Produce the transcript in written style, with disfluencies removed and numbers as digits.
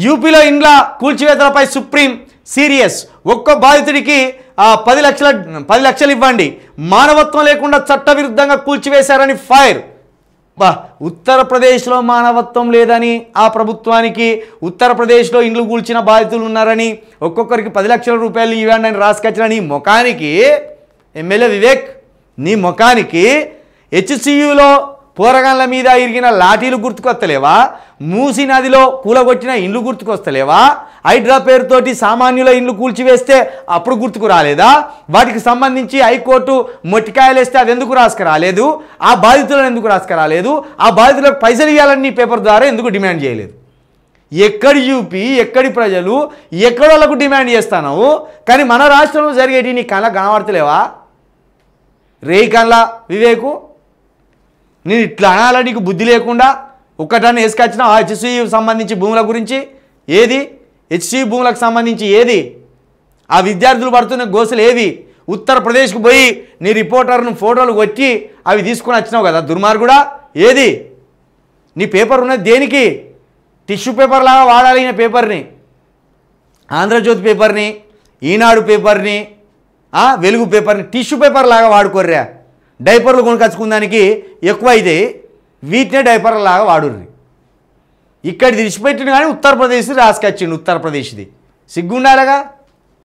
యూపీలో ఇండ్ల కూల్చివేతలపై supreme serious. ఒక్క బాధితుడికి 10 లక్షలు ఇవ్వండి. మానవత్వం లేకుండా చట్టవిరుద్ధంగా కూల్చివేశారని ఫైర్. ఉత్తరప్రదేశ్లో మానవత్వం లేదని ఆ ప్రభుత్వానికి, ఉత్తరప్రదేశ్లో ఇండ్లు కూల్చిన బాధితులు ఉన్నారని ఒక్కొక్కరికి 10 లక్షల రూపాయలు ఇవ్వండి అని రాసుకొచ్చిన నీ ముఖానికి, ఎమ్మెల్యే వివేక్, నీ ముఖానికి హెచ్సియులో పోరగాన్ల మీద ఇరిగిన లాఠీలు గుర్తుకొస్తలేవా? మూసి నదిలో కూలగొట్టిన ఇండ్లు గుర్తుకొస్తలేవా? హైడ్రా పేరుతోటి సామాన్యుల ఇండ్లు కూల్చివేస్తే అప్పుడు గుర్తుకు రాలేదా? వాటికి సంబంధించి హైకోర్టు మొట్టికాయలేస్తే అది ఎందుకు రాసుకురాలేదు? ఆ బాధితులను ఎందుకు రాసుకురాలేదు? ఆ బాధితులకు పైసలు ఇవ్వాలని నీ పేపర్ ద్వారా ఎందుకు డిమాండ్ చేయలేదు? ఎక్కడి యూపీ, ఎక్కడి ప్రజలు, ఎక్కడోళ్ళకు డిమాండ్ చేస్తాను. కానీ మన రాష్ట్రంలో జరిగేటి నీ కళ్ళ కనబడతలేవా? రేయి కళ్ళ వివేకు, నేను ఇట్లా అనాలా? నీకు బుద్ధి లేకుండా ఒక్కటాన్ని వేసుకొచ్చిన హెచ్సియు సంబంధించి భూముల గురించి ఏది? హెచ్సియు భూములకు సంబంధించి ఏది? ఆ విద్యార్థులు పడుతున్న గోసలు ఏవి? ఉత్తరప్రదేశ్కు పోయి నీ రిపోర్టర్ను ఫోటోలు కొట్టి అవి తీసుకొని వచ్చినావు కదా దుర్మార్గుడా. ఏది నీ పేపర్ ఉన్నది దేనికి? టిష్యూ పేపర్ లాగా వాడాలి ఈ పేపర్ని. ఆంధ్రజ్యోతి పేపర్ని, ఈనాడు పేపర్ని, వెలుగు పేపర్ని టిష్యూ పేపర్ లాగా వాడుకోర్రా. డైపర్లు కొనుకొచ్చుకుందానికి ఎక్కువ అయితే వీటినే డైపర్ల లాగా వాడుర్రి. ఇక్కడ విడిచిపెట్టిన కానీ ఉత్తరప్రదేశ్ రాసుకొచ్చిండు. ఉత్తరప్రదేశ్ది సిగ్గుండాలగా.